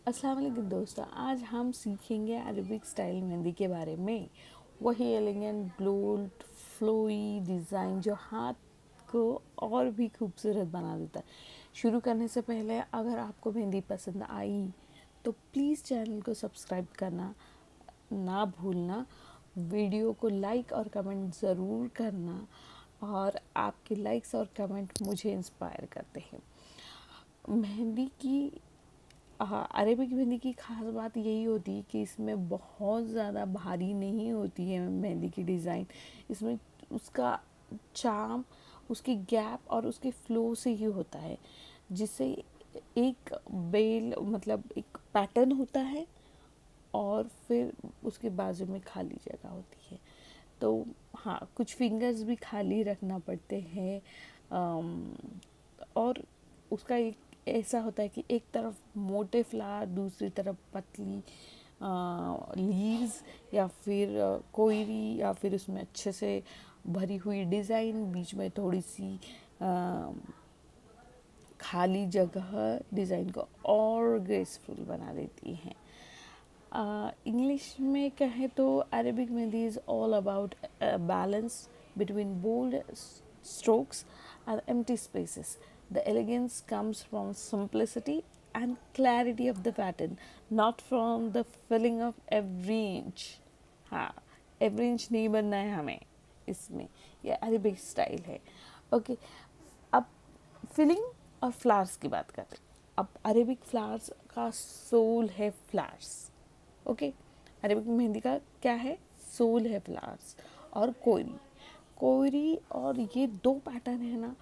अस्सलाम वालेकुम दोस्तों, आज हम सीखेंगे अरबिक स्टाइल मेहंदी के बारे में। वही एलिगेंट बोल्ड फ्लोई डिज़ाइन जो हाथ को और भी खूबसूरत बना देता है। शुरू करने से पहले अगर आपको मेहंदी पसंद आई तो प्लीज़ चैनल को सब्सक्राइब करना ना भूलना, वीडियो को लाइक और कमेंट ज़रूर करना, और आपके लाइक्स और कमेंट मुझे इंस्पायर करते हैं। मेहंदी की हाँ, अरेबिक मेहंदी की ख़ास बात यही होती है कि इसमें बहुत ज़्यादा भारी नहीं होती है मेहंदी की डिज़ाइन। इसमें उसका चार्म, उसकी गैप और उसके फ्लो से ही होता है, जिससे एक बेल मतलब एक पैटर्न होता है और फिर उसके बाजू में खाली जगह होती है। तो हाँ, कुछ फिंगर्स भी खाली रखना पड़ते हैं। और उसका एक ऐसा होता है कि एक तरफ मोटे फ्लावर, दूसरी तरफ पतली लीव्स, या फिर कोयरी, या फिर उसमें अच्छे से भरी हुई डिज़ाइन, बीच में थोड़ी सी खाली जगह डिज़ाइन को और ग्रेसफुल बना देती हैं। इंग्लिश में कहें तो Arabic mehndi is all about balance between bold strokes and empty spaces. The elegance comes from simplicity and clarity of the pattern, not from the filling of every inch. हाँ, every inch नहीं बनना है हमें इसमें, ये अरेबिक स्टाइल है। Okay, अब filling और फ्लावर्स की बात करते हैं। अब अरेबिक फ्लावर्स का सोल है फ्लावर्स। ओके, अरेबिक मेहंदी का क्या है? सोल है फ्लावर्स और कोयरी। कोयरी और ये दो पैटर्न है ना,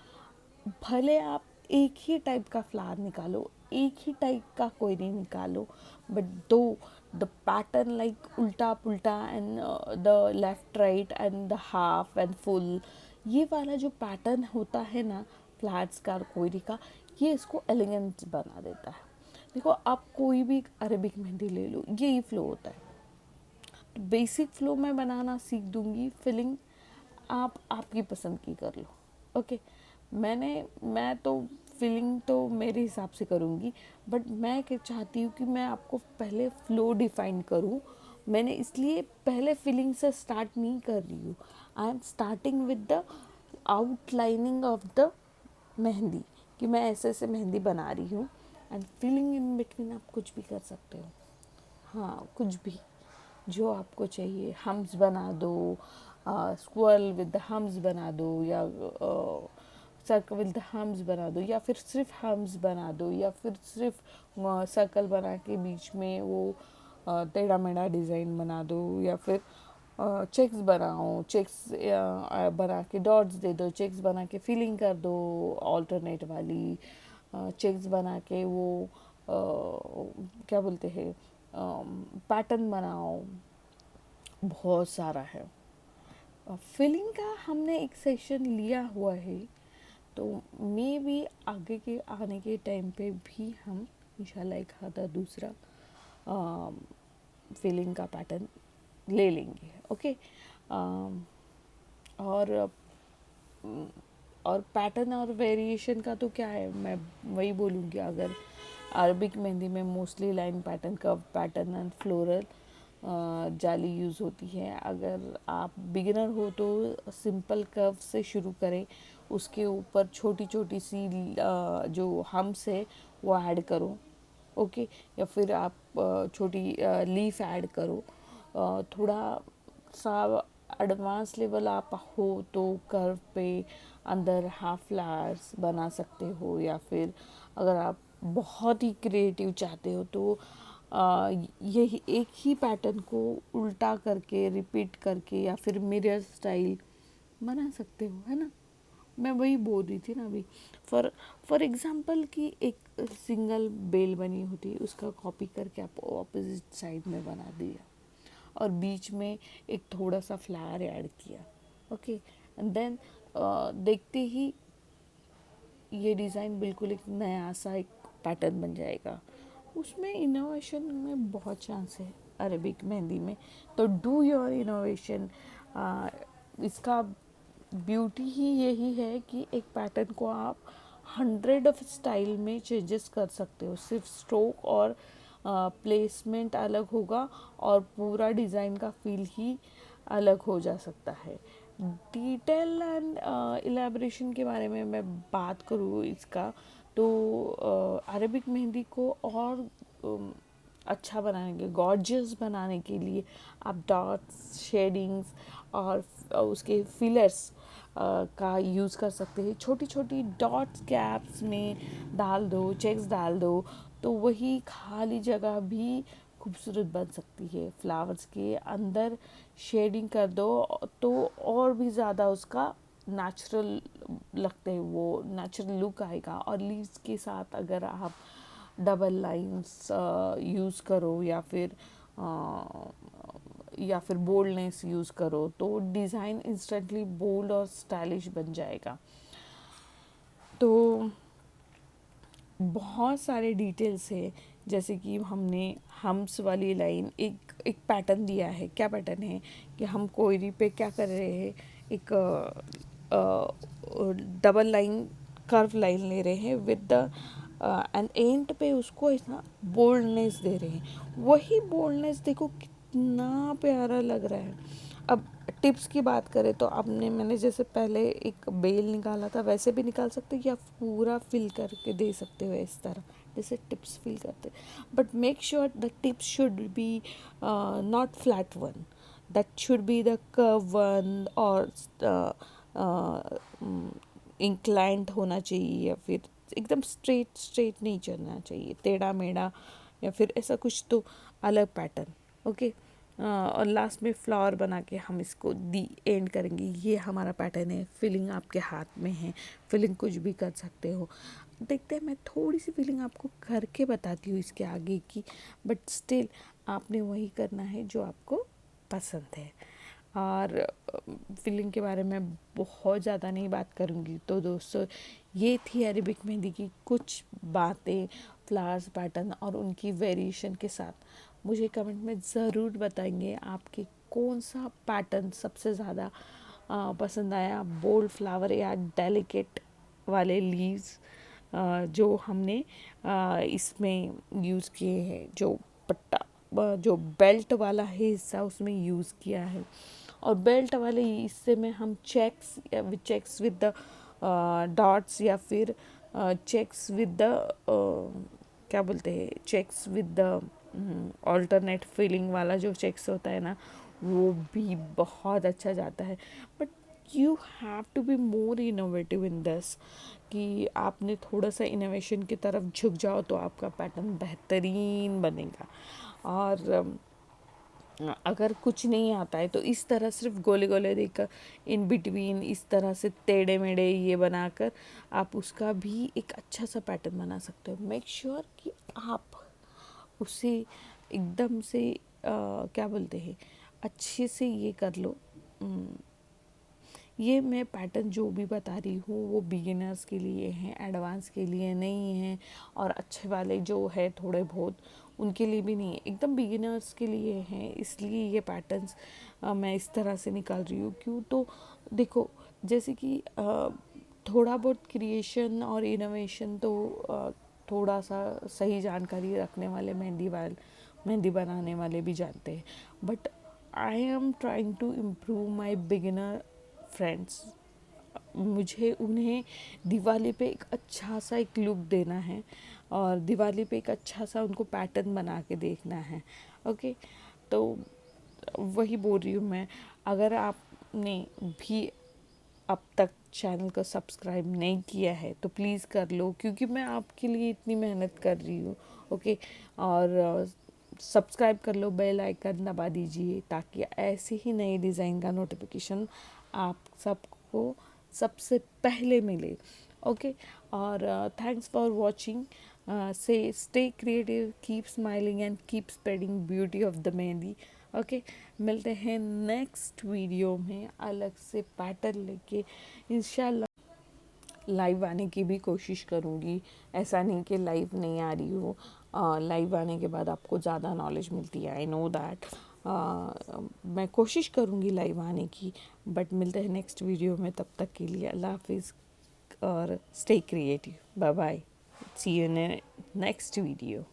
भले आप एक ही टाइप का फ्लावर निकालो, एक ही टाइप का कोयरी निकालो, बट दो द पैटर्न लाइक उल्टा पुल्टा and the left right and the half and full, ये वाला जो पैटर्न होता है ना फ्लावर्स का और कोयरी का, ये इसको एलिगेंट बना देता है। देखो, आप कोई भी अरेबिक मेहंदी ले लो, यही फ्लो होता है। तो बेसिक फ्लो मैं बनाना सीख दूंगी, फिलिंग आप आपकी पसंद की कर लो। ओके, मैं तो फिलिंग तो मेरे हिसाब से करूँगी, बट मैं क्या चाहती हूँ कि मैं आपको पहले फ्लो डिफाइन करूँ। मैंने इसलिए पहले फिलिंग से स्टार्ट नहीं कर रही हूँ। I am starting with the outlining of the mehndi, कि मैं ऐसे ऐसे मेहंदी बना रही हूँ, एंड फिलिंग इन बिटवीन आप कुछ भी कर सकते हो। हाँ, कुछ भी जो आपको चाहिए, हम्स बना दो, स्क्वल विद द हम्स बना दो, या सर्कल विद द हम्स बना दो, या फिर सिर्फ हम्स बना दो, या फिर सिर्फ सर्कल बना के बीच में वो टेढ़ा मेढ़ा डिज़ाइन बना दो, या फिर चेक्स बनाओ, चेक्स बना के डॉट्स दे दो, चेक्स बना के फिलिंग कर दो ऑल्टरनेट वाली, चेक्स बना के वो क्या बोलते हैं पैटर्न बनाओ। बहुत सारा है। फिलिंग का हमने एक सेक्शन लिया हुआ है, तो मे भी आगे के आने के टाइम पे भी हम इंशाल्लाह एक आधा दूसरा फिलिंग का पैटर्न ले लेंगे। ओके, और पैटर्न और वेरिएशन का तो क्या है, मैं वही बोलूँगी। अगर अरबिक मेहंदी में mostly line pattern, curve pattern and floral जाली यूज़ होती है। अगर आप बिगिनर हो तो सिंपल कर्व से शुरू करें, उसके ऊपर छोटी छोटी सी जो हम्स है वो ऐड करो। ओके, या फिर आप छोटी लीफ ऐड करो। थोड़ा सा एडवांस लेवल आप हो तो कर्व पे अंदर हाफ फ्लावर्स बना सकते हो, या फिर अगर आप बहुत ही क्रिएटिव चाहते हो तो यही एक ही पैटर्न को उल्टा करके रिपीट करके या फिर मिरर स्टाइल बना सकते हो, है ना। मैं वही बोल रही थी ना अभी। फॉर एग्जांपल कि एक सिंगल बेल बनी होती है, उसका कॉपी करके आप ऑपोजिट साइड में बना दिया और बीच में एक थोड़ा सा फ्लावर ऐड किया। ओके, एंड देन देखते ही ये डिज़ाइन बिल्कुल एक नया सा एक पैटर्न बन जाएगा। उसमें इनोवेशन में बहुत चांस है अरेबिक मेहंदी में, तो डू योर इनोवेशन। इसका ब्यूटी ही यही है कि एक पैटर्न को आप 100 ऑफ स्टाइल में चेंजेस कर सकते हो, सिर्फ स्ट्रोक और प्लेसमेंट अलग होगा और पूरा डिज़ाइन का फील ही अलग हो जा सकता है। डिटेल एंड इलेबोरेशन के बारे में मैं बात करूँ इसका, तो अरेबिक मेहंदी को और अच्छा बनाने के, गॉर्जियस बनाने के लिए आप डॉट्स, शेडिंग्स और उसके फिलर्स का यूज़ कर सकते हैं। छोटी छोटी डॉट्स गैप्स में डाल दो, चेक्स डाल दो, तो वही खाली जगह भी खूबसूरत बन सकती है। फ्लावर्स के अंदर शेडिंग कर दो तो और भी ज़्यादा उसका नेचुरल लगते हैं, वो नेचुरल लुक आएगा। और लीव्स के साथ अगर आप डबल लाइंस यूज़ करो या फिर बोल्डनेस यूज़ करो तो डिज़ाइन इंस्टेंटली बोल्ड और स्टाइलिश बन जाएगा। तो बहुत सारे डिटेल्स है, जैसे कि हमने हम्स वाली लाइन एक पैटर्न दिया है। क्या पैटर्न है कि हम कोयरी पे क्या कर रहे हैं, एक डबल लाइन, कर्व लाइन ले रहे हैं विद द एंड एंड पे उसको ऐसा बोल्डनेस दे रहे हैं। वही बोल्डनेस देखो कितना प्यारा लग रहा है। अब टिप्स की बात करें तो मैंने जैसे पहले एक बेल निकाला था वैसे भी निकाल सकते हो, या पूरा फिल करके दे सकते हो इस तरह जैसे टिप्स फिल करते। But make sure the tips should be not flat one, that should be the curve one, और इंक्लाइंट होना चाहिए, या फिर एकदम स्ट्रेट स्ट्रेट नहीं चलना चाहिए, टेढ़ा मेढ़ा या फिर ऐसा कुछ, तो अलग पैटर्न। ओके। और लास्ट में फ्लावर बना के हम इसको दी एंड करेंगे। ये हमारा पैटर्न है। फिलिंग आपके हाथ में है, फिलिंग कुछ भी कर सकते हो। देखते हैं, मैं थोड़ी सी फिलिंग आपको करके बताती हूँ इसके आगे की, बट स्टिल आपने वही करना है जो आपको पसंद है। और फिलिंग के बारे में बहुत ज़्यादा नहीं बात करूँगी। तो दोस्तों, ये थी अरेबिक मेहंदी की कुछ बातें, फ्लावर्स, पैटर्न और उनकी वेरिएशन के साथ। मुझे कमेंट में ज़रूर बताएंगे आपके कौन सा पैटर्न सबसे ज़्यादा पसंद आया, बोल्ड फ्लावर या डेलिकेट वाले लीव्स जो हमने इसमें यूज़ किए हैं। जो पट्टा, जो बेल्ट वाला है हिस्सा उसमें यूज़ किया है, और बेल्ट वाले हिस्से में हम चेक्स विद द डॉट्स, या फिर चेक्स विद द क्या बोलते हैं, checks with the alternate filling वाला जो चेक्स होता है ना, वो भी बहुत अच्छा जाता है। But you have to be more innovative in this, कि आपने थोड़ा सा इनोवेशन की तरफ झुक जाओ तो आपका पैटर्न बेहतरीन बनेगा। और अगर कुछ नहीं आता है तो इस तरह सिर्फ गोले गोले देकर इन बिटवीन इस तरह से टेढ़े मेढ़े ये बनाकर आप उसका भी एक अच्छा सा पैटर्न बना सकते हो। मेक श्योर कि आप उसे एकदम से क्या बोलते हैं, अच्छे से ये कर लो। ये मैं पैटर्न जो भी बता रही हूँ वो बिगिनर्स के लिए हैं, एडवांस के लिए नहीं है, और अच्छे वाले जो है थोड़े बहुत उनके लिए भी नहीं है, एकदम बिगिनर्स के लिए हैं। इसलिए ये पैटर्न्स मैं इस तरह से निकाल रही हूँ। क्यों, तो देखो, जैसे कि थोड़ा बहुत क्रिएशन और इनोवेशन तो थोड़ा सा सही जानकारी रखने वाले मेहंदी बनाने वाले भी जानते हैं। But I am trying to improve my beginner friends. मुझे उन्हें दिवाली पे एक अच्छा सा एक लुक देना है, और दिवाली पे एक अच्छा सा उनको पैटर्न बना के देखना है। ओके, तो वही बोल रही हूँ मैं। अगर आपने भी अब तक चैनल को सब्सक्राइब नहीं किया है तो प्लीज़ कर लो, क्योंकि मैं आपके लिए इतनी मेहनत कर रही हूँ। ओके, और सब्सक्राइब कर लो, बेल आइकन दबा दीजिए, ताकि ऐसे ही नए डिज़ाइन का नोटिफिकेशन आप सबको सबसे पहले मिले। ओके, और थैंक्स फॉर वॉचिंग। से stay creative, keep smiling and keep spreading beauty of the mehndi. Okay, मिलते हैं नेक्स्ट वीडियो में अलग से पैटर्न लेके। इंशाल्लाह लाइव आने की भी कोशिश करूँगी, ऐसा नहीं कि लाइव नहीं आ रही हो। लाइव आने के बाद आपको ज़्यादा नॉलेज मिलती है, आई नो दैट। मैं कोशिश करूँगी लाइव आने की। बट मिलते हैं नेक्स्ट वीडियो में, तब तक के लिए अल्लाह हाफिज़ और stay creative. Bye bye, see you in next video.